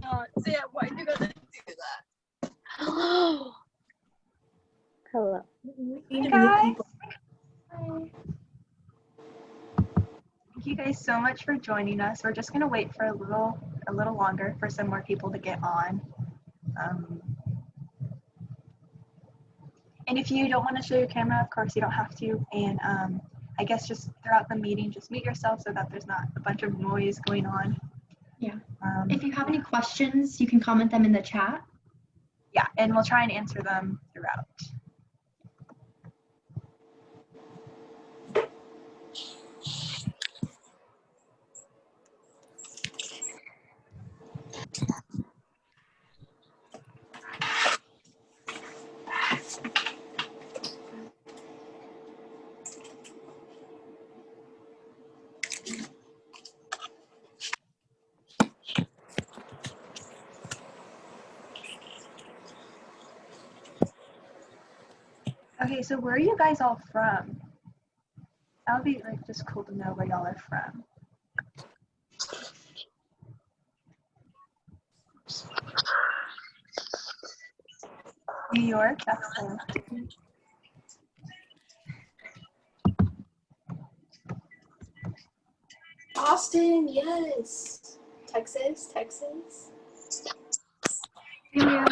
Damn, why you gotta do that? Hello. Hey guys. Hi. Thank you guys so much for joining us. We're just gonna wait for a little longer for some more people to get on. And if you don't want to show your camera, of course you don't have to. And I guess just throughout the meeting, just mute yourself so that there's not a bunch of noise going on. Yeah. If you have any questions, you can comment them in the chat. Yeah, and we'll try and answer them throughout. Okay, so where are you guys all from? That would be like just cool to know where y'all are from. New York, that's cool. Austin, yes. Texas. Yeah.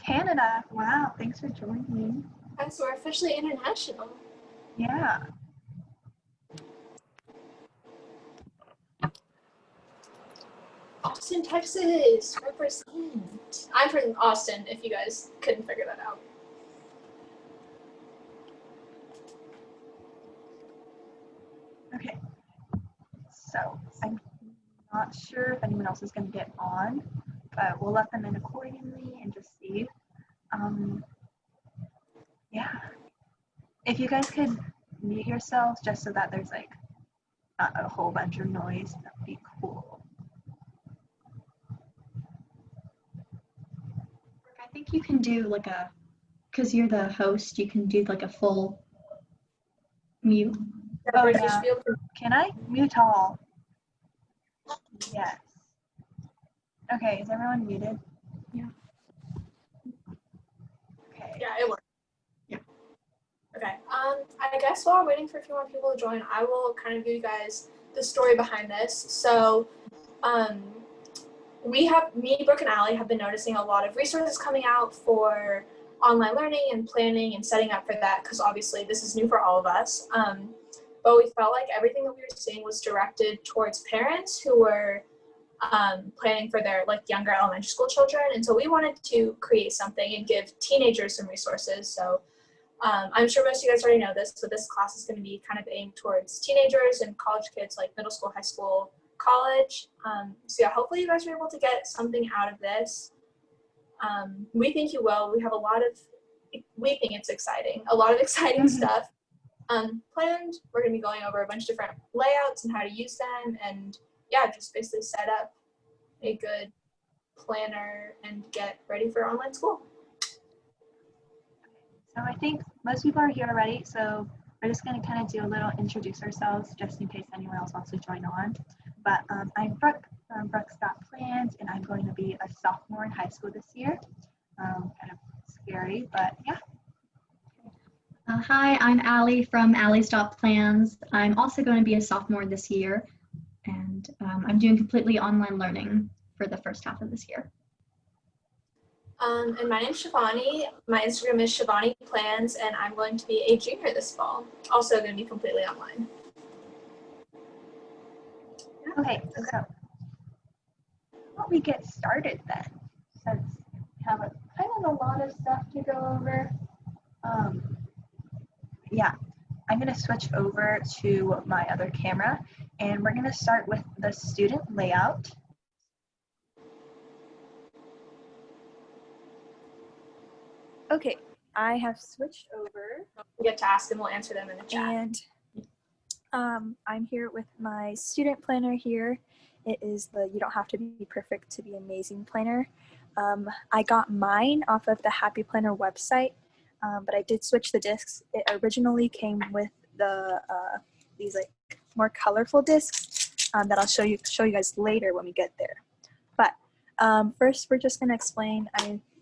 Canada, wow, thanks for joining. So we're officially international. Yeah. Austin, Texas, represent. I'm from Austin, if you guys couldn't figure that out. Okay. So I'm not sure if anyone else is going to get on, but we'll let them in accordingly and just see. Yeah. If you guys could mute yourselves just so that there's like not a whole bunch of noise, that would be cool. I think you can do like because you're the host, you can do like a full mute. Oh yeah. Can I mute all? Yes. Okay, is everyone muted? Yeah. Okay. Yeah, it works. Yeah. Okay. I guess while we're waiting for a few more people to join, I will kind of give you guys the story behind this. So, me, Brooke, and Allie have been noticing a lot of resources coming out for online learning and planning and setting up for that, because obviously this is new for all of us. But we felt like everything that we were seeing was directed towards parents who were planning for their younger elementary school children. And so we wanted to create something and give teenagers some resources. So I'm sure most of you guys already know this, so this class is going to be kind of aimed towards teenagers and college kids, like middle school, high school, college. So yeah, hopefully you guys are able to get something out of this. We think you will. We think it's exciting. A lot of exciting stuff planned. We're going to be going over a bunch of different layouts and how to use them, and yeah, just basically set up a good planner and get ready for online school. So I think most people are here already, so we're just going to kind of do a little introduce ourselves just in case anyone else wants to join on. But I'm Brooke from Brooke's Got Plans, and I'm going to be a sophomore in high school this year. Kind of scary, but yeah. Hi, I'm Allie from Allie's Dot Plans. I'm also going to be a sophomore this year, and I'm doing completely online learning for the first half of this year. And my name's Shivani. My Instagram is Shivani Plans, and I'm going to be a junior this fall. Also going to be completely online. Okay, so why don't we get started then, since we have kind of a lot of stuff to go over. Yeah, I'm going to switch over to my other camera, and we're going to start with the student layout. Okay, I have switched over. You get to ask and we'll answer them in the chat. And I'm here with my student planner here. It is the You Don't Have to Be Perfect to Be Amazing planner. I got mine off of the Happy Planner website. but I did switch the discs. It originally came with these like more colorful discs that I'll show you guys later when we get there. But first, we're just going to explain.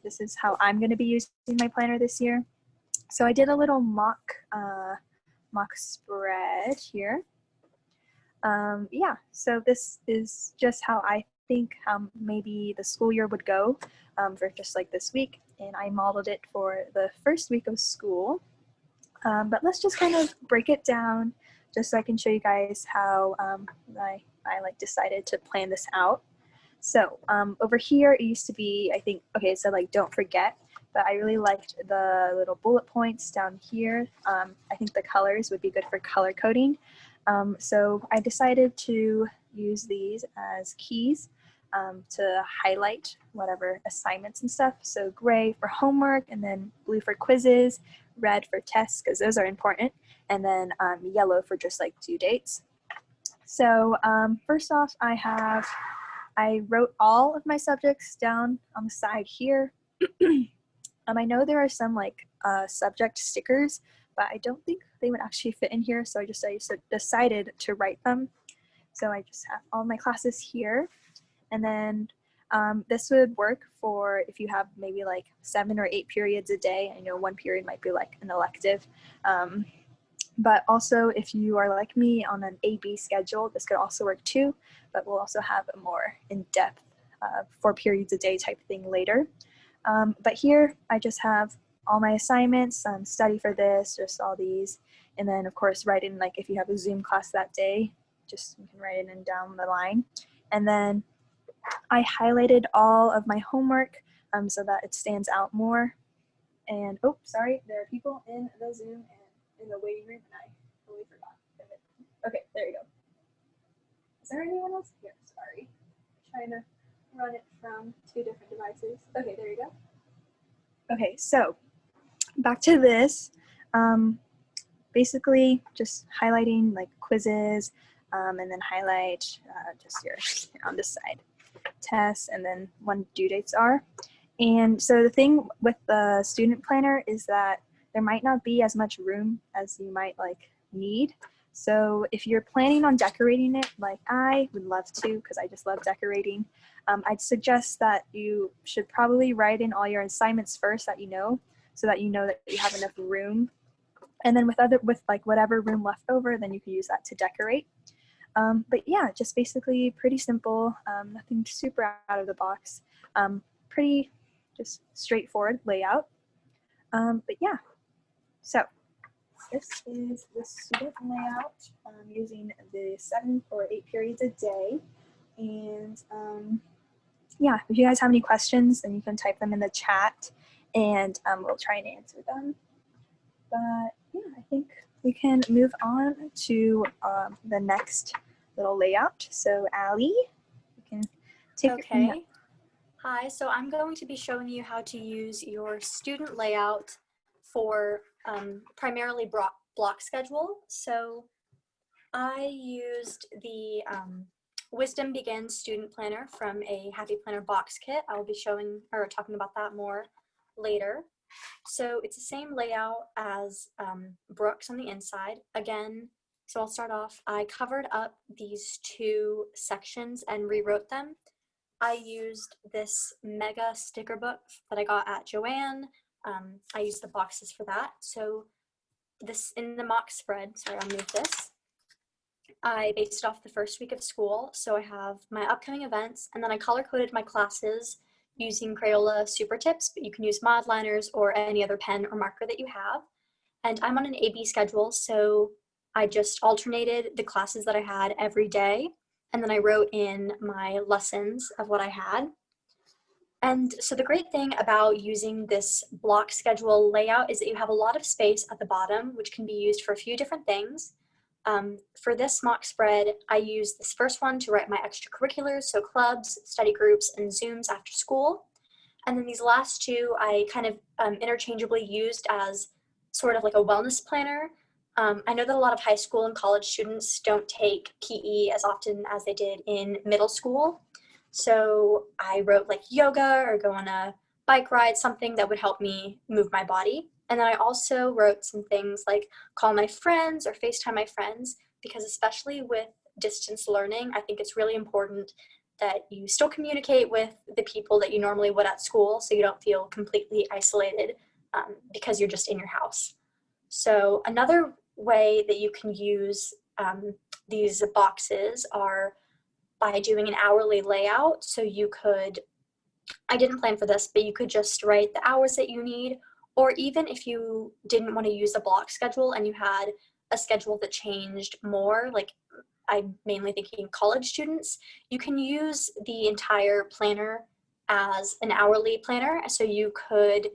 This is how I'm going to be using my planner this year. So I did a little mock spread here. Yeah, so this is just how I think maybe the school year would go for just like this week, and I modeled it for the first week of school. But let's just kind of break it down just so I can show you guys how I like decided to plan this out. So over here it used to be, I think, okay, so like don't forget, but I really liked the little bullet points down here. I think the colors would be good for color coding. So I decided to use these as keys to highlight whatever assignments and stuff. So gray for homework, and then blue for quizzes, red for tests because those are important, and then yellow for just like due dates. So first off, I wrote all of my subjects down on the side here. I know there are some like subject stickers, but I don't think they would actually fit in here, so I just decided to write them. So I just have all my classes here, and then this would work for if you have maybe like 7 or 8 periods a day. I know one period might be like an elective, but also if you are like me on an A-B schedule, this could also work too, but we'll also have a more in-depth 4 periods a day type thing later. But here I just have all my assignments, study for this, just all these, and then of course write in like if you have a Zoom class that day, just you can write it in down the line. And then I highlighted all of my homework so that it stands out more. And oh, sorry, there are people in the Zoom and in the waiting room, and I totally forgot. Okay, there you go. Is there anyone else here? Sorry, trying to run it from 2 different devices. Okay, there you go. Okay, so back to this. Basically, just highlighting like quizzes, and then highlight just your on this side tests, and then when due dates are. And so the thing with the student planner is that there might not be as much room as you might like need. So if you're planning on decorating it, like I would love to, because I just love decorating, I'd suggest that you should probably write in all your assignments first that you know, so that you know that you have enough room. And then with like whatever room left over, then you can use that to decorate. But yeah, just basically pretty simple, nothing super out of the box, pretty just straightforward layout. But yeah, so this is the student layout using the 7 or 8 periods a day. And yeah, if you guys have any questions, then you can type them in the chat, and we'll try and answer them. But yeah, I think we can move on to the next little layout. So Allie, you can take it from there. Okay. Hi, so I'm going to be showing you how to use your student layout for primarily block schedule. So I used the Wisdom Begins student planner from a Happy Planner box kit. I will be showing or talking about that more later. So it's the same layout as Brooks on the inside. Again, so I'll start off. I covered up these 2 sections and rewrote them. I used this mega sticker book that I got at Joann. I used the boxes for that. So this in the mock spread, sorry, I'll move this. I based off the first week of school. So I have my upcoming events, and then I color coded my classes using Crayola Super Tips, but you can use Modliners or any other pen or marker that you have. And I'm on an A-B schedule, so I just alternated the classes that I had every day, and then I wrote in my lessons of what I had. And so the great thing about using this block schedule layout is that you have a lot of space at the bottom, which can be used for a few different things. For this mock spread, I used this first one to write my extracurriculars, so clubs, study groups, and Zooms after school. And then these last 2 I kind of interchangeably used as sort of like a wellness planner. I know that a lot of high school and college students don't take PE as often as they did in middle school. So I wrote like yoga or go on a bike ride, something that would help me move my body. And then I also wrote some things like call my friends or FaceTime my friends, because especially with distance learning, I think it's really important that you still communicate with the people that you normally would at school, so you don't feel completely isolated because you're just in your house. So another way that you can use these boxes are by doing an hourly layout. So you could, I didn't plan for this, but you could just write the hours that you need, or even if you didn't want to use a block schedule and you had a schedule that changed more, like I'm mainly thinking college students, you can use the entire planner as an hourly planner. So you could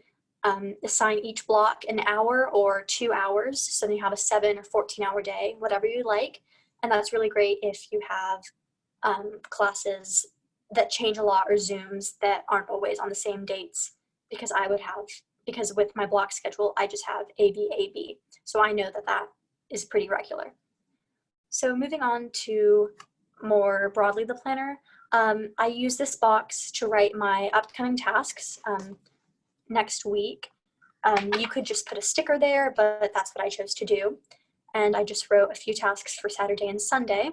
assign each block an hour or 2 hours. So you have a 7 or 14-hour day, whatever you like. And that's really great if you have classes that change a lot or Zooms that aren't always on the same dates, because because with my block schedule, I just have AB. So I know that that is pretty regular. So moving on to more broadly the planner, I use this box to write my upcoming tasks next week. You could just put a sticker there, but that's what I chose to do. And I just wrote a few tasks for Saturday and Sunday.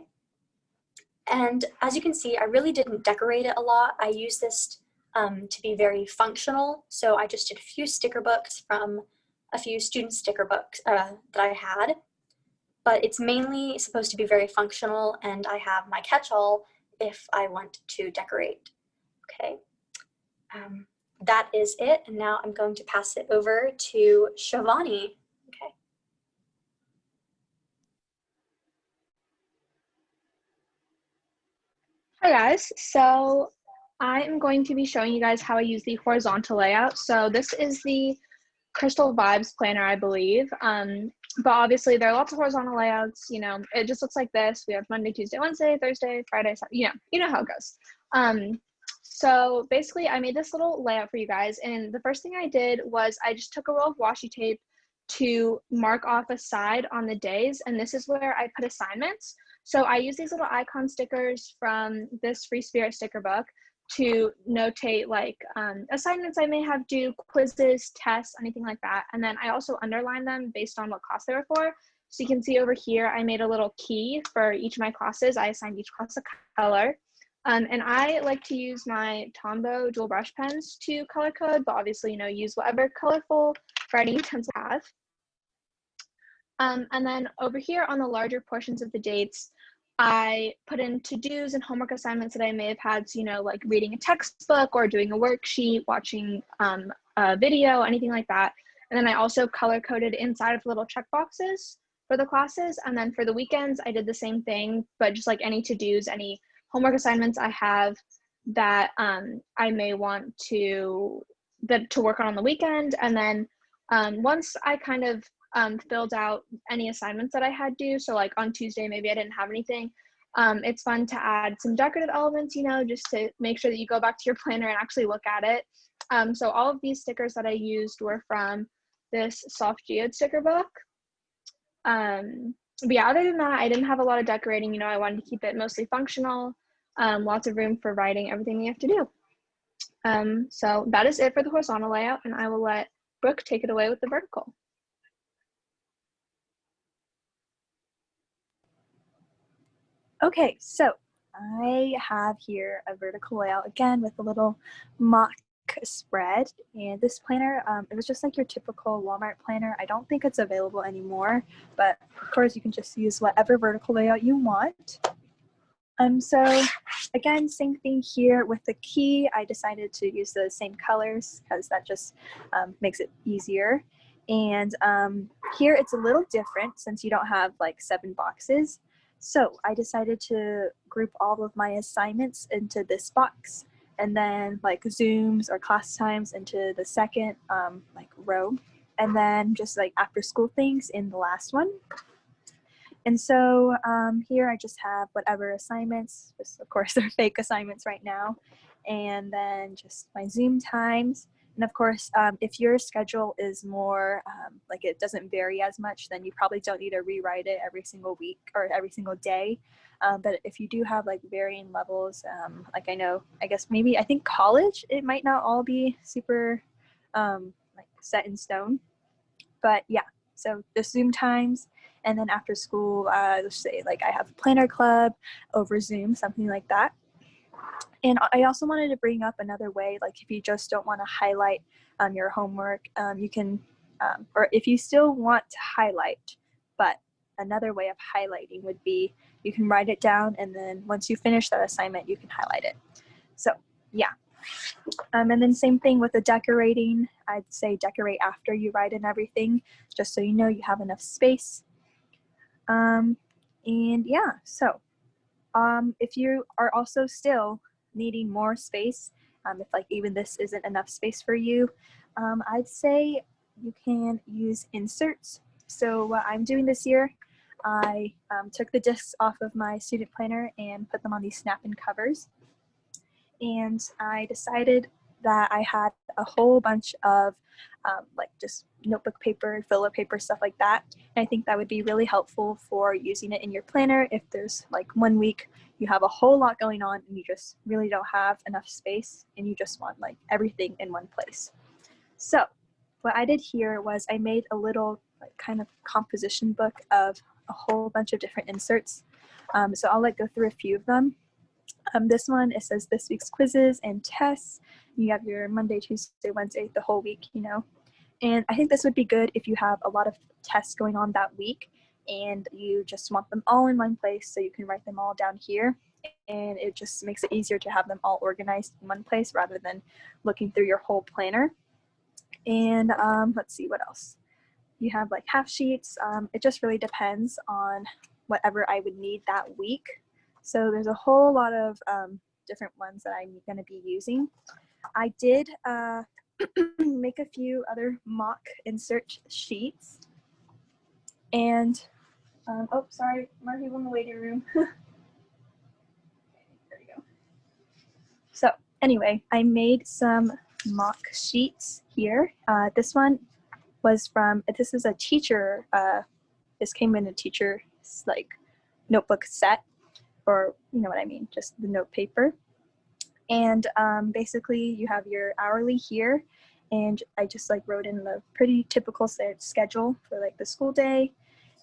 And as you can see, I really didn't decorate it a lot. I used this to be very functional. So I just did a few sticker books from a few student sticker books that I had. But it's mainly supposed to be very functional, and I have my catch-all if I want to decorate. Okay, that is it, and now I'm going to pass it over to Shivani. Okay. Hi guys, so I'm going to be showing you guys how I use the horizontal layout. So this is the Crystal Vibes planner, I believe. But obviously there are lots of horizontal layouts, you know, it just looks like this. We have Monday, Tuesday, Wednesday, Thursday, Friday, Saturday, you know how it goes. So basically I made this little layout for you guys, and the first thing I did was I just took a roll of washi tape to mark off a side on the days, and this is where I put assignments. So I use these little icon stickers from this Free Spirit sticker book to notate like assignments I may have due, quizzes, tests, anything like that. And then I also underline them based on what class they were for. So you can see over here, I made a little key for each of my classes. I assigned each class a color. And I like to use my Tombow dual brush pens to color code, but obviously, you know, use whatever colorful writing utensils you have. And then over here on the larger portions of the dates, I put in to-dos and homework assignments that I may have had, so, you know, like reading a textbook or doing a worksheet, watching a video, anything like that. And then I also color-coded inside of little checkboxes for the classes. And then for the weekends, I did the same thing, but just like any to-dos, any homework assignments I have that I may want to work on the weekend. And then once I kind of filled out any assignments that I had due, so like on Tuesday maybe I didn't have anything, it's fun to add some decorative elements, you know, just to make sure that you go back to your planner and actually look at it. So all of these stickers that I used were from this Soft Geode sticker book. But yeah, other than that, I didn't have a lot of decorating, you know, I wanted to keep it mostly functional, lots of room for writing everything you have to do. So that is it for the horizontal layout, and I will let Brooke take it away with the vertical. Okay, so I have here a vertical layout again with a little mock spread, and this planner, it was just like your typical Walmart planner. I don't think it's available anymore, but of course you can just use whatever vertical layout you want. So again, same thing here with the key. I decided to use the same colors because that just makes it easier. And here it's a little different since you don't have like 7 boxes. So I decided to group all of my assignments into this box, and then like Zooms or class times into the second like row, and then just like after school things in the last one. And so here I just have whatever assignments, just of course they're fake assignments right now, and then just my Zoom times. And of course, if your schedule is more like it doesn't vary as much, then you probably don't need to rewrite it every single week or every single day. But if you do have like varying levels, like I think college, it might not all be super like set in stone. But yeah, so the Zoom times, and then after school, let's say like I have planner club over Zoom, something like that. And I also wanted to bring up another way, like if you just don't want to highlight your homework, you can, or if you still want to highlight, but another way of highlighting would be you can write it down, and then once you finish that assignment, you can highlight it. So yeah. And then same thing with the decorating. I'd say decorate after you write and everything, just so you know you have enough space. And yeah, so if you are also still needing more space, if like even this isn't enough space for you, I'd say you can use inserts. So what I'm doing this year, I took the discs off of my student planner and put them on these snap-in covers. And I decided that I had a whole bunch of like just notebook paper, filler paper, stuff like that. And I think that would be really helpful for using it in your planner if there's like 1 week you have a whole lot going on and you just really don't have enough space and you just want like everything in one place. So what I did here was I made a little like kind of composition book of a whole bunch of different inserts. So I'll like go through a few of them. This one, it says this week's quizzes and tests. You have your Monday, Tuesday, Wednesday, the whole week, you know. And I think this would be good if you have a lot of tests going on that week and you just want them all in one place so you can write them all down here. And it just makes it easier to have them all organized in one place rather than looking through your whole planner. And let's see what else. You have like half sheets. It just really depends on whatever I would need that week. So there's a whole lot of different ones that I'm going to be using. I did make a few other mock insert sheets. And, oh, sorry, more people in the waiting room. There we go. So anyway, I made some mock sheets here. This one was from, this is a teacher, this came in a teacher's like notebook set, or you know what I mean, just the note paper. And basically you have your hourly here, and I just like wrote in the pretty typical schedule for like the school day.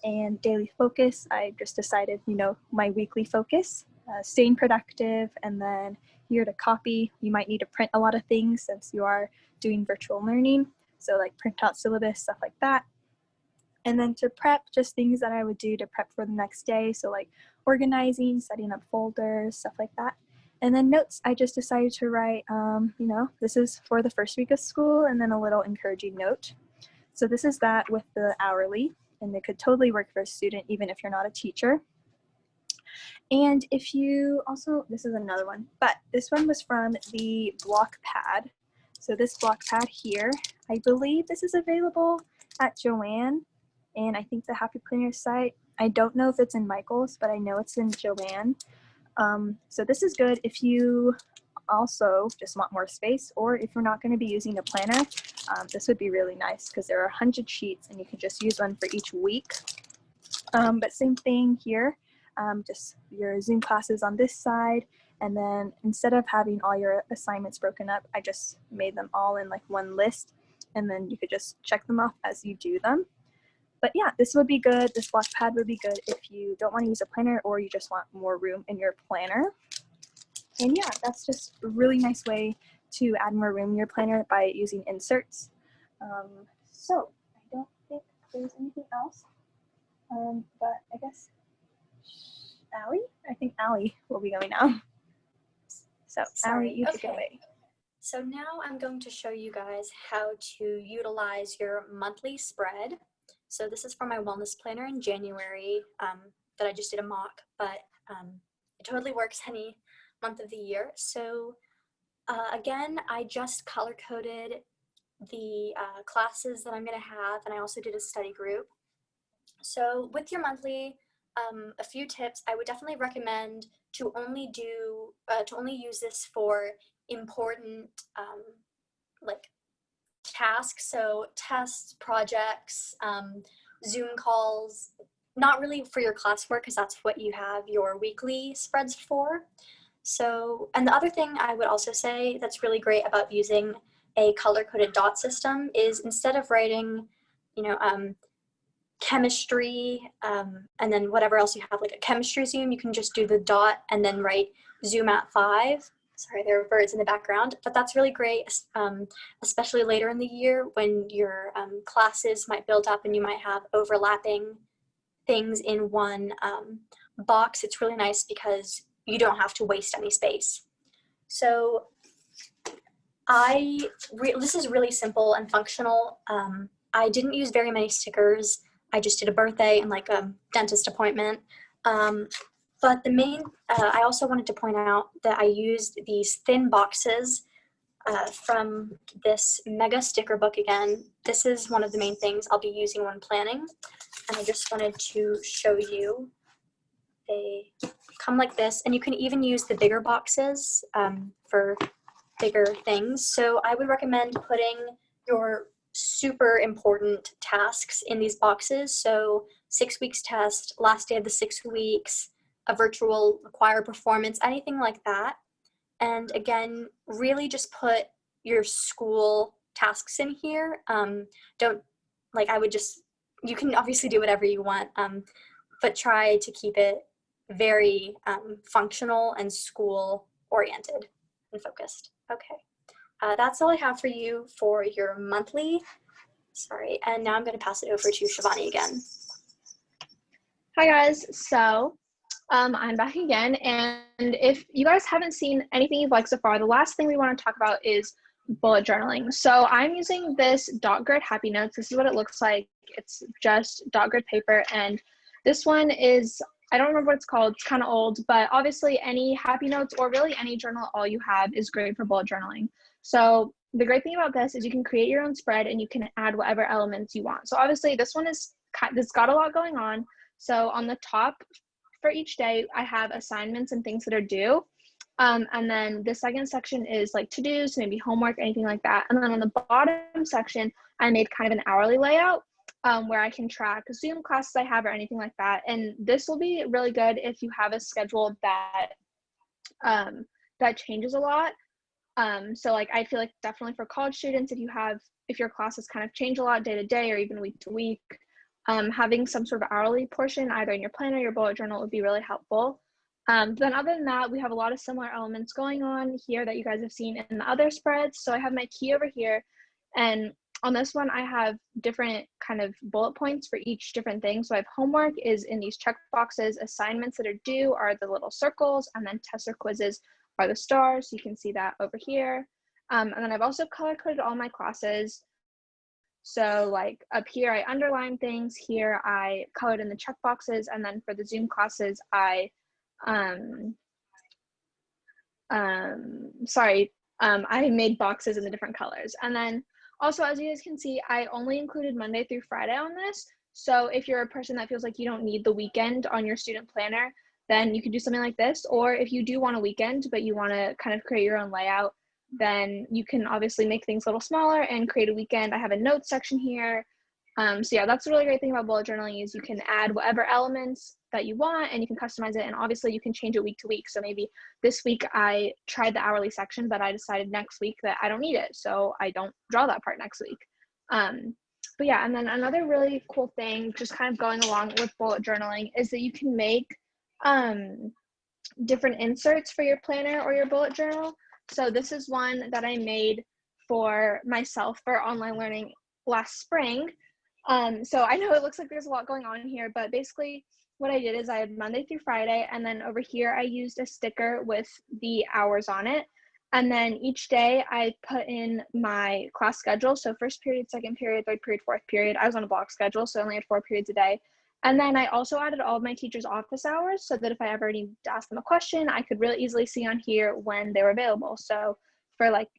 And daily focus, I just decided, you know, my weekly focus, staying productive. And then here to copy, you might need to print a lot of things since you are doing virtual learning. So like print out syllabus, stuff like that. And then to prep, just things that I would do to prep for the next day. So like organizing, setting up folders, stuff like that. And then notes, I just decided to write, you know, this is for the first week of school, and then a little encouraging note. So this is that with the hourly, and it could totally work for a student, even if you're not a teacher. And if you also, this is another one, but this one was from the block pad. So this block pad here, I believe this is available at Joann, and I think the Happy Planner site. I don't know if it's in Michael's, but I know it's in Joann. So this is good if you also just want more space, or if you're not going to be using a planner, this would be really nice because there are 100 sheets and you can just use one for each week. But same thing here, just your Zoom classes on this side, and then instead of having all your assignments broken up, I just made them all in like one list, and then you could just check them off as you do them. But yeah, this would be good. This block pad would be good if you don't want to use a planner or you just want more room in your planner. And yeah, that's just a really nice way to add more room in your planner by using inserts. So I don't think there's anything else. But I guess Allie? I think Allie will be going now. So Allie, you take it away. So now I'm going to show you guys how to utilize your monthly spread. So this is for my wellness planner in January that I just did a mock, but it totally works any month of the year. So again, I just color coded the classes that I'm going to have, and I also did a study group. So with your monthly, a few tips, I would definitely recommend to only use this for important like tasks, so tests, projects, Zoom calls, not really for your classwork because that's what you have your weekly spreads for. So, and the other thing I would also say that's really great about using a color-coded dot system is instead of writing you know, chemistry, and then whatever else you have, like a chemistry Zoom, you can just do the dot and then write Zoom at 5. Sorry, there are birds in the background, but that's really great, especially later in the year when your classes might build up and you might have overlapping things in one box. It's really nice because you don't have to waste any space. So this is really simple and functional. I didn't use very many stickers. I just did a birthday and like a dentist appointment. But the main, I also wanted to point out that I used these thin boxes from this mega sticker book again. This is one of the main things I'll be using when planning. And I just wanted to show you. They come like this, and you can even use the bigger boxes for bigger things. So I would recommend putting your super important tasks in these boxes. So 6 weeks test, last day of the 6 weeks, a virtual required performance, anything like that. And again, really just put your school tasks in here. Don't, like, I would just, you can obviously do whatever you want, but try to keep it very functional and school oriented and focused. Okay, that's all I have for you for your monthly. Sorry, and now I'm going to pass it over to Shivani again. Hi guys, so I'm back again, and if you guys haven't seen anything you've liked so far, the last thing we want to talk about is bullet journaling. So I'm using this dot grid Happy Notes. This is what it looks like. It's just dot grid paper, and this one is, I don't remember what it's called, it's kind of old, but obviously any Happy Notes or really any journal all you have is great for bullet journaling. So the great thing about this is you can create your own spread and you can add whatever elements you want. So obviously this one is, it's got a lot going on. So on the top for each day, I have assignments and things that are due. And then the second section is like to-dos, maybe homework, anything like that. And then on the bottom section, I made kind of an hourly layout where I can track Zoom classes I have or anything like that. And this will be really good if you have a schedule that that changes a lot. So like I feel like definitely for college students, if your classes kind of change a lot day to day or even week to week, having some sort of hourly portion either in your planner or your bullet journal would be really helpful. Then other than that, we have a lot of similar elements going on here that you guys have seen in the other spreads. So I have my key over here, and on this one, I have different kind of bullet points for each different thing. So I have homework is in these check boxes, assignments that are due are the little circles, and then tests or quizzes are the stars. So you can see that over here. And then I've also color coded all my classes. So like up here, I underline things. Here, I colored in the check boxes. And then for the Zoom classes, I made boxes in the different colors. And then also, as you guys can see, I only included Monday through Friday on this. So if you're a person that feels like you don't need the weekend on your student planner, then you could do something like this. Or if you do want a weekend, but you want to kind of create your own layout, then you can obviously make things a little smaller and create a weekend. I have a notes section here. So yeah, that's the really great thing about bullet journaling is you can add whatever elements that you want and you can customize it. And obviously you can change it week to week. So maybe this week I tried the hourly section, but I decided next week that I don't need it. So I don't draw that part next week. But yeah, and then another really cool thing, just kind of going along with bullet journaling, is that you can make different inserts for your planner or your bullet journal. So this is one that I made for myself for online learning last spring. So I know it looks like there's a lot going on here, but basically what I did is I had Monday through Friday, and then over here I used a sticker with the hours on it. And then each day I put in my class schedule. So first period, second period, third period, fourth period. I was on a block schedule, so I only had 4 periods a day. And then I also added all of my teachers' office hours so that if I ever needed to ask them a question, I could really easily see on here when they were available. So for like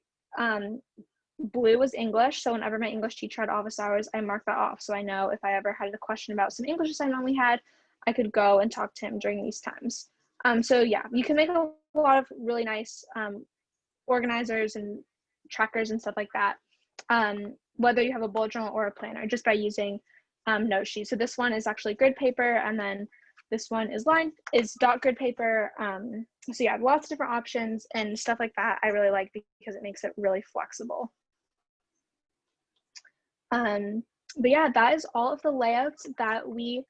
blue was English. So whenever my English teacher had office hours, I marked that off. So I know if I ever had a question about some English assignment we had, I could go and talk to him during these times. So yeah, you can make a lot of really nice organizers and trackers and stuff like that, whether you have a bullet journal or a planner, just by using note sheets. So this one is actually grid paper, and then this one is dot grid paper. So yeah, lots of different options and stuff like that I really like because it makes it really flexible. but yeah, that is all of the layouts that we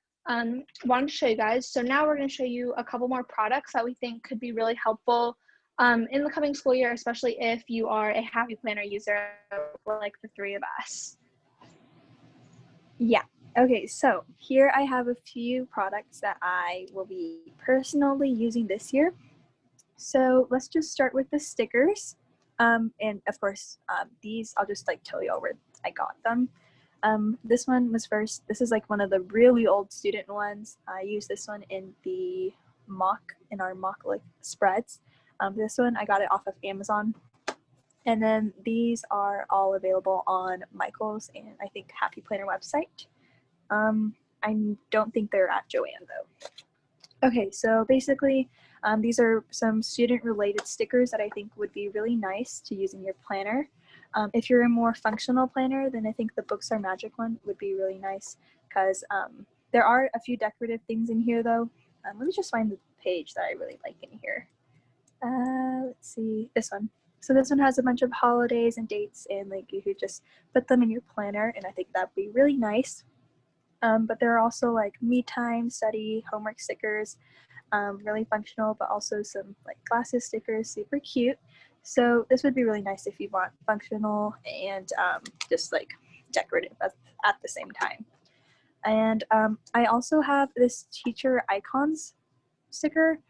wanted to show you guys. So now we're going to show you a couple more products that we think could be really helpful in the coming school year, especially if you are a Happy Planner user like the three of us. Yeah. Okay, so here I have a few products that I will be personally using this year. So let's just start with the stickers. And of course, these, I'll just like tell you where I got them. This one was first, this is like one of the really old student ones. I used this one in our mock like spreads. This one, I got it off of Amazon. And then these are all available on Michael's and I think Happy Planner website. I don't think they're at Joann though. Okay, so basically these are some student related stickers that I think would be really nice to use in your planner. If you're a more functional planner, then I think the Books Are Magic one would be really nice because there are a few decorative things in here though. Let me just find the page that I really like in here. Let's see, this one. So this one has a bunch of holidays and dates and like you could just put them in your planner and I think that'd be really nice. But there are also like me time, study, homework stickers, really functional, but also some like glasses stickers, super cute. So this would be really nice if you want functional and just like decorative at the same time. And I also have this teacher icons sticker.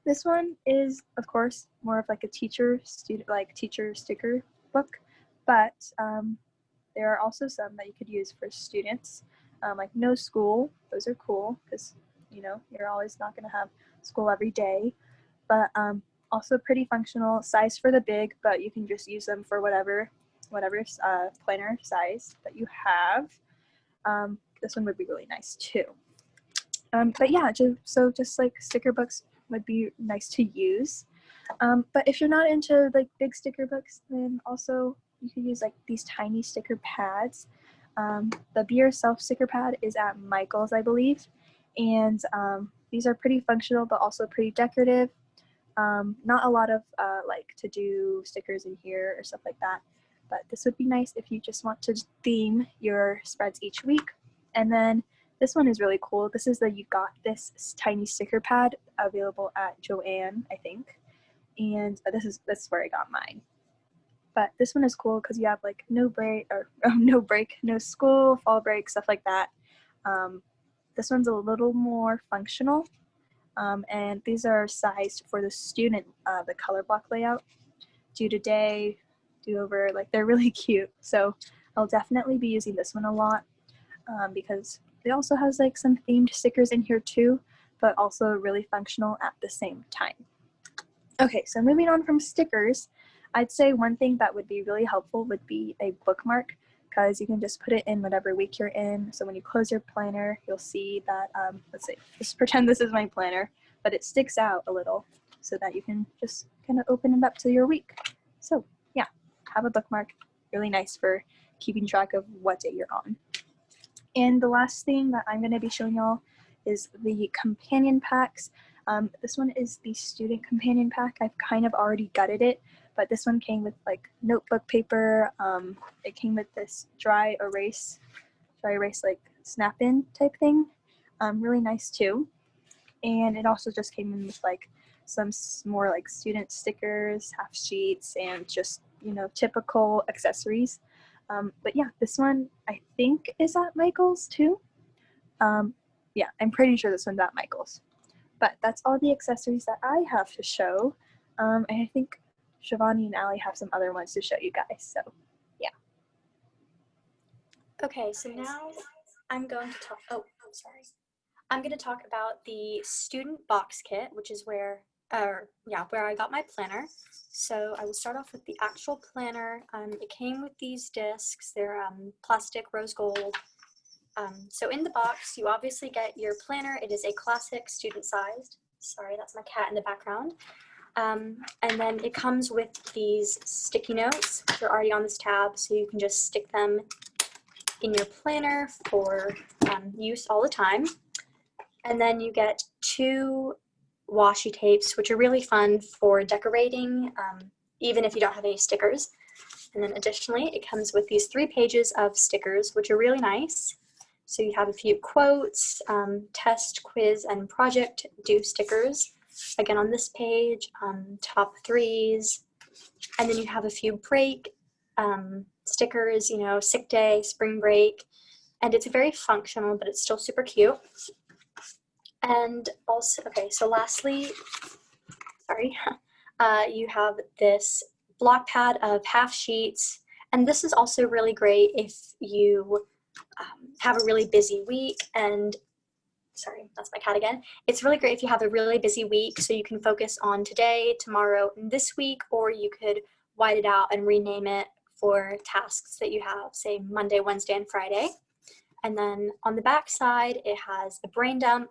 This one is, of course, more of like a teacher sticker book, but there are also some that you could use for students, like no school. Those are cool because you know you're always not going to have school every day, but also pretty functional. Size for the big, but you can just use them for whatever planner size that you have. This one would be really nice too. But yeah, just like sticker books would be nice to use. But if you're not into like big sticker books, then also you can use like these tiny sticker pads. The Be Yourself sticker pad is at Michael's, I believe. And these are pretty functional, but also pretty decorative. Not a lot of like to do stickers in here or stuff like that. But this would be nice if you just want to theme your spreads each week. And then this one is really cool. This is the You Got This tiny sticker pad available at Joann, I think. And this is where I got mine. But this one is cool because you have like no school, fall break, stuff like that. This one's a little more functional. And these are sized for the student, the color block layout. Due today, do over, like they're really cute. So I'll definitely be using this one a lot because it also has like some themed stickers in here too, but also really functional at the same time. Okay, so moving on from stickers, I'd say one thing that would be really helpful would be a bookmark because you can just put it in whatever week you're in. So when you close your planner, you'll see that, let's see, just pretend this is my planner, but it sticks out a little so that you can just kind of open it up to your week. So yeah, have a bookmark, really nice for keeping track of what day you're on. And the last thing that I'm going to be showing y'all is the companion packs. This one is the student companion pack. I've kind of already gutted it, but this one came with like notebook paper. It came with this dry erase like snap-in type thing. Really nice too. And it also just came in with like some more like student stickers, half sheets, and just, you know, typical accessories. But yeah, this one I think is at Michael's too. Yeah, I'm pretty sure this one's at Michael's. But that's all the accessories that I have to show. And I think Shivani and Allie have some other ones to show you guys. So yeah. Okay, so now I'm going to talk, I'm going to talk about the student box kit, which is where I got my planner. So I will start off with the actual planner. It came with these discs. They're plastic rose gold. So in the box, you obviously get your planner. It is a classic student sized. Sorry, that's my cat in the background. And then it comes with these sticky notes. They're already on this tab, so you can just stick them in your planner for use all the time. And then you get 2 washi tapes, which are really fun for decorating, even if you don't have any stickers. And then additionally, it comes with these 3 pages of stickers, which are really nice. So you have a few quotes, test, quiz, and project due stickers. Again, on this page, top 3s. And then you have a few break stickers, you know, sick day, spring break. And it's very functional, but it's still super cute. And also, okay, so lastly, sorry, you have this block pad of half sheets. And this is also really great if you have a really busy week. And sorry, that's my cat again. It's really great if you have a really busy week so you can focus on today, tomorrow, and this week, or you could white it out and rename it for tasks that you have, say Monday, Wednesday, and Friday. And then on the back side, it has a brain dump,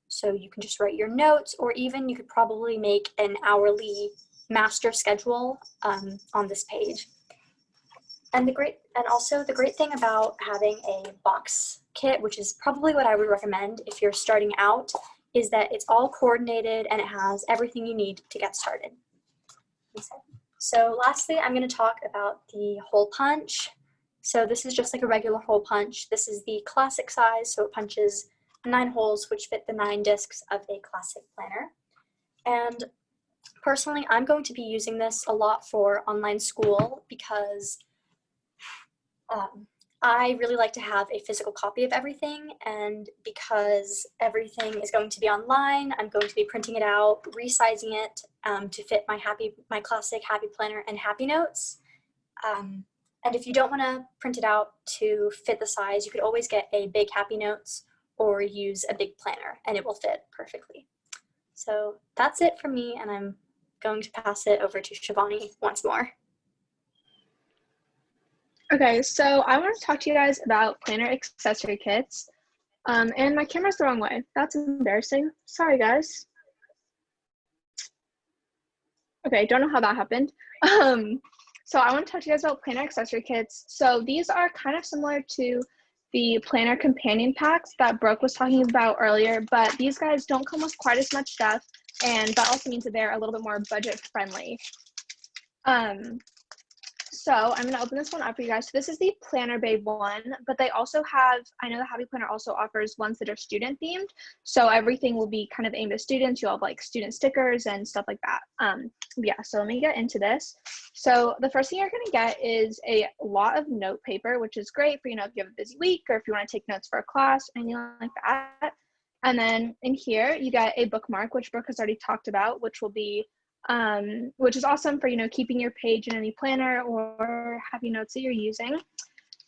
so you can just write your notes, or even you could probably make an hourly master schedule on this page. And also the great thing about having a box kit, which is probably what I would recommend if you're starting out, is that it's all coordinated and it has everything you need to get started. So lastly, I'm going to talk about the hole punch. So this is just like a regular hole punch. This is the classic size, so it punches 9 holes, which fit the 9 discs of a classic planner. And personally, I'm going to be using this a lot for online school because I really like to have a physical copy of everything, and because everything is going to be online, I'm going to be printing it out, resizing it to fit my classic Happy Planner and Happy Notes. And if you don't want to print it out to fit the size, you could always get a big Happy Notes or use a big planner, and it will fit perfectly. So that's it from me, and I'm going to pass it over to Shivani once more. Okay, so I want to talk to you guys about planner accessory kits. And my camera's the wrong way. That's embarrassing. Sorry, guys. Okay, don't know how that happened. So I want to talk to you guys about planner accessory kits. So these are kind of similar to the planner companion packs that Brooke was talking about earlier, but these guys don't come with quite as much stuff, and that also means that they're a little bit more budget friendly. So I'm going to open this one up for you guys. So this is the Planner Babe one, but they also have, I know the Happy Planner also offers ones that are student themed. So everything will be kind of aimed at students. You'll have like student stickers and stuff like that. Yeah, so let me get into this. So the first thing you're going to get is a lot of note paper, which is great for, you know, if you have a busy week or if you want to take notes for a class, anything like that. And then in here, you get a bookmark, which Brooke has already talked about, which will be which is awesome for, you know, keeping your page in any planner or Happy Notes that you're using.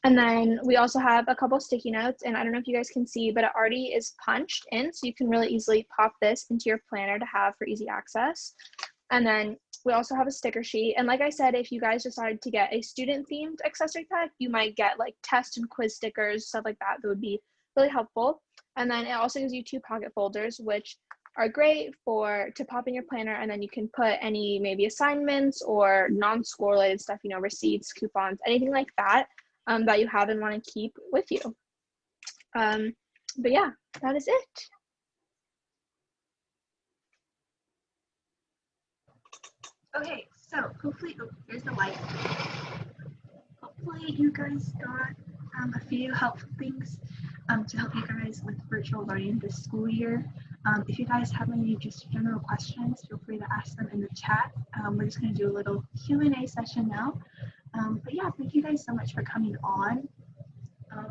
And then we also have a couple sticky notes, and I don't know if you guys can see, but it already is punched in, so you can really easily pop this into your planner to have for easy access. And then we also have a sticker sheet, and like I said, if you guys decide to get a student themed accessory pack, you might get like test and quiz stickers, stuff like that would be really helpful. And then it also gives you 2 pocket folders, which are great to pop in your planner, and then you can put any maybe assignments or non-school related stuff, you know, receipts, coupons, anything like that that you have and want to keep with you. But yeah, that is it. Okay, so hopefully, oh, there's the light. Hopefully you guys got a few helpful things to help you guys with virtual learning this school year. If you guys have any just general questions, feel free to ask them in the chat. We're just going to do a little Q&A session now. But yeah, thank you guys so much for coming on.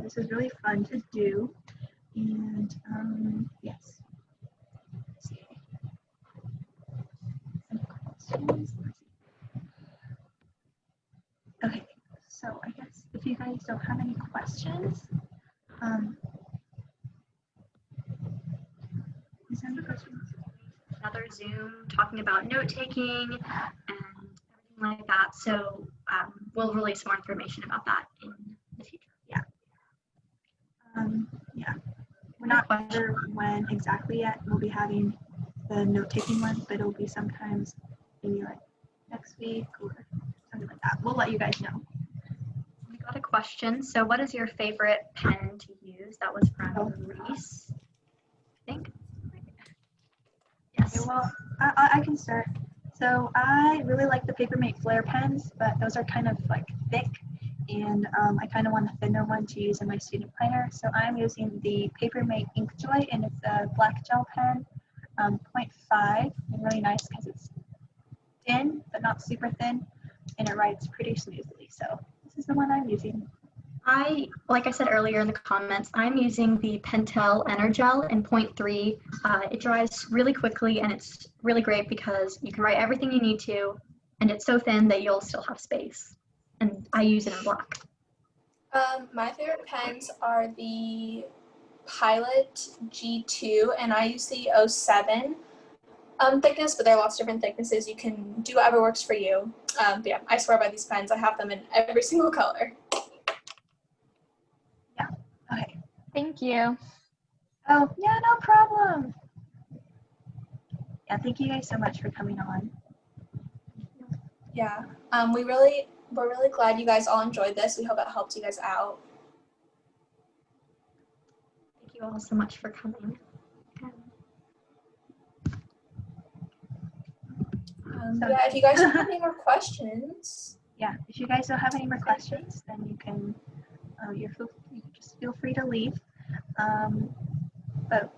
This was really fun to do. And yes. Let's see. Any questions? Okay, so I guess if you guys don't have any questions, is there any questions? Another Zoom talking about note-taking and everything like that. So we'll release more information about that in the future. Yeah. Yeah. We're not sure when exactly yet we'll be having the note-taking one, but it'll be sometimes maybe like next week or something like that. We'll let you guys know. We got a question. So what is your favorite pen to use? That was from Reese, I think. Yes. Okay, well, I can start. So I really like the Papermate Flair pens, but those are kind of like thick, and I kind of want a thinner one to use in my student planner. So I'm using the Papermate Inkjoy, and it's a black gel pen, 0.5, and really nice because it's thin, but not super thin, and it writes pretty smoothly. So this is the one I'm using. Like I said earlier in the comments, I'm using the Pentel Energel in 0.3. It dries really quickly, and it's really great because you can write everything you need to, and it's so thin that you'll still have space. And I use it in black. My favorite pens are the Pilot G2, and I use the 07 thickness, but there are lots of different thicknesses. You can do whatever works for you. But yeah, I swear by these pens. I have them in every single color. Okay. Thank you. Oh, yeah, no problem. Yeah, thank you guys so much for coming on. Yeah, we're really glad you guys all enjoyed this. We hope it helped you guys out. Thank you all so much for coming. Yeah, if you guys have any more questions. Yeah, if you guys don't have any more questions, then you can just feel free to leave. But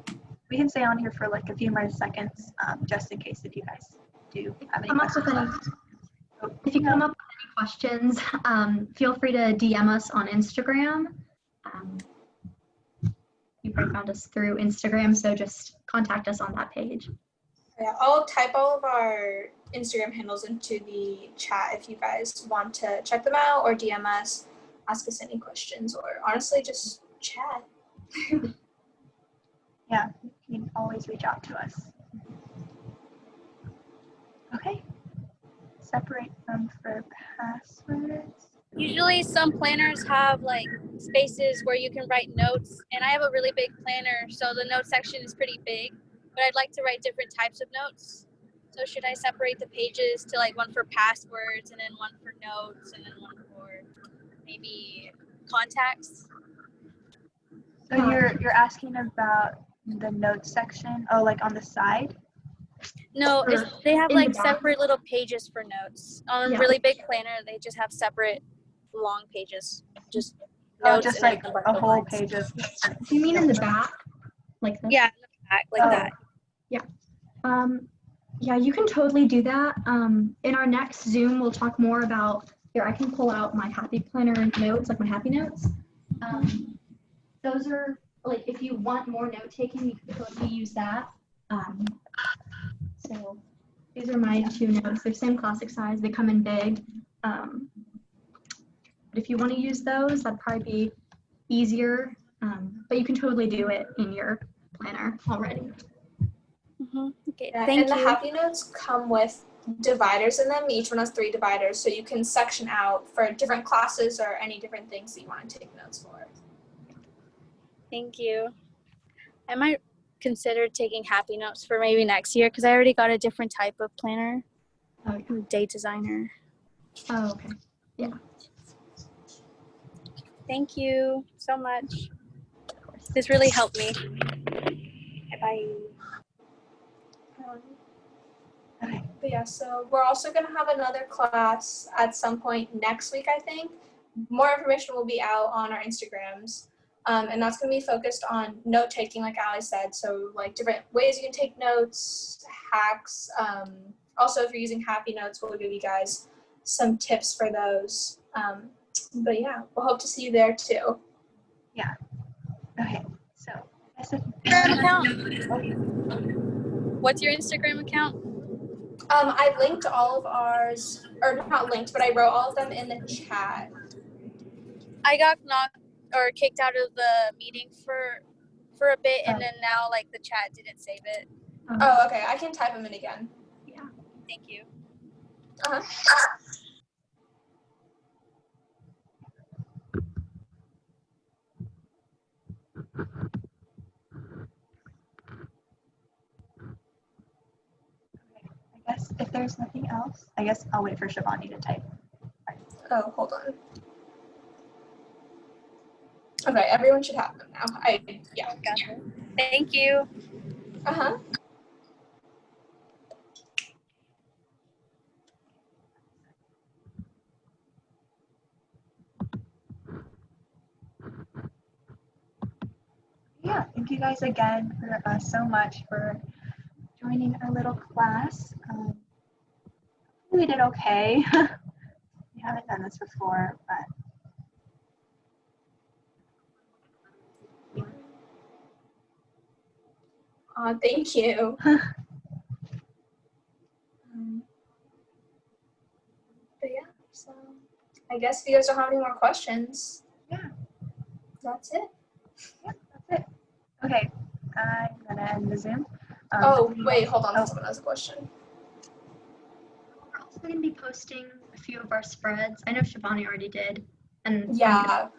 we can stay on here for like a few more seconds, just in case if you guys do have any questions. If you come up with any questions, feel free to DM us on Instagram. You probably found us through Instagram, so just contact us on that page. Yeah, I'll type all of our Instagram handles into the chat if you guys want to check them out or DM us, ask us any questions, or honestly just chat. Yeah, you can always reach out to us. Okay. Separate them for passwords. Usually some planners have like spaces where you can write notes, and I have a really big planner, so the note section is pretty big, but I'd like to write different types of notes. So should I separate the pages to like one for passwords and then one for notes and then one for maybe contacts? So you're asking about the notes section? Oh, like on the side? No, they have in like the back? separate little pages for notes. On a Yeah. really big planner, they just have separate long pages. Just Oh, notes just and then like bunch a of whole lines. page of. Do you mean in the back? Like this? Yeah, in the back, like Oh. that. Yeah, you can totally do that. In our next Zoom, we'll talk more about, here, I can pull out my happy planner notes, like my happy notes. Those are, like, if you want more note taking, you can totally use that. So these are my two notes. They're same classic size. They come in big. But if you want to use those, that'd probably be easier. But you can totally do it in your planner already. Okay, Yeah, thank and the you. happy notes come with dividers in them. Each one has 3 dividers, so you can section out for different classes or any different things that you want to take notes for. Thank you. I might consider taking happy notes for maybe next year because I already got a different type of planner. Oh, yeah. Date designer. Oh, okay. Thank you so much. Of course. This really helped me. Bye. Okay. But yeah, so we're also going to have another class at some point next week, I think. More information will be out on our Instagrams. And that's going to be focused on note taking, like Ali said. So like different ways you can take notes, hacks. Also, if you're using Happy Notes, we'll give you guys some tips for those. But yeah, we'll hope to see you there too. Okay. So that's it. Instagram account. What's your Instagram account? I linked all of ours, or not linked, but I wrote all of them in the chat. I got knocked or kicked out of the meeting for a bit, and then now like the chat didn't save it. Oh, okay. I can type them in again. Thank you. Uh-huh. I guess if there's nothing else, I guess I'll wait for Shivani to type. Oh, hold on. Okay, everyone should have them now. Yeah. Gotcha. Thank you. Uh-huh. yeah, thank you guys again for so much for joining our little class. We did okay. We haven't done this before, but Thank you. But yeah, so I guess if you guys don't have any more questions, yeah, that's it. that's it. Okay, I'm gonna end the Zoom. Oh, wait, hold on. Oh. Someone has a question. We're also going to be posting a few of our spreads. I know Shivani already did. And Yeah.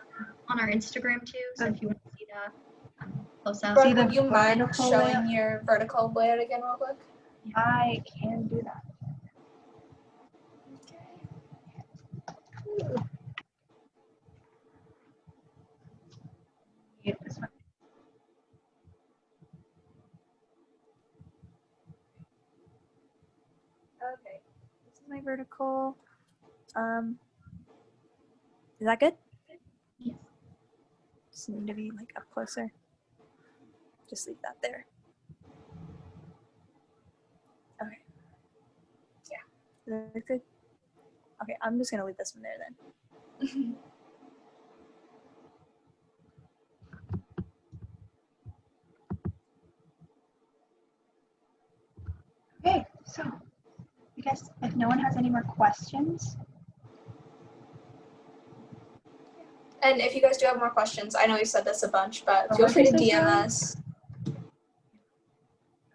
on our Instagram too. So if you want to see that, post out. Brooke, See the would you mind vertical showing layout? your vertical layout again real quick? I can do that. Mute this one. Okay, this is my vertical. Is that good? Yes. Just need to be like up closer. Just leave that there. Okay. Yeah. Is that good? Okay, I'm just gonna leave this one there then. Okay, so I guess if no one has any more questions, And if you guys do have more questions, I know you said this a bunch, but Oh, feel what free to did you say, DM Sarah? us.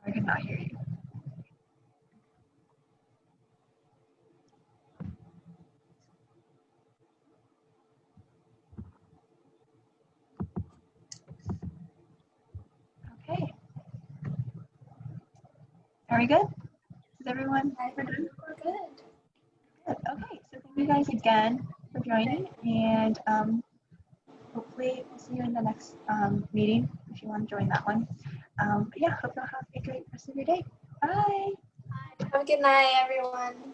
I could not hear you. Okay. Are we good? Is everyone? I think we're good. Good. Okay, so thank you guys again for joining, and hopefully we'll see you in the next meeting if you want to join that one. But yeah, hope you'll have a great rest of your day. Bye. Have a good night, everyone.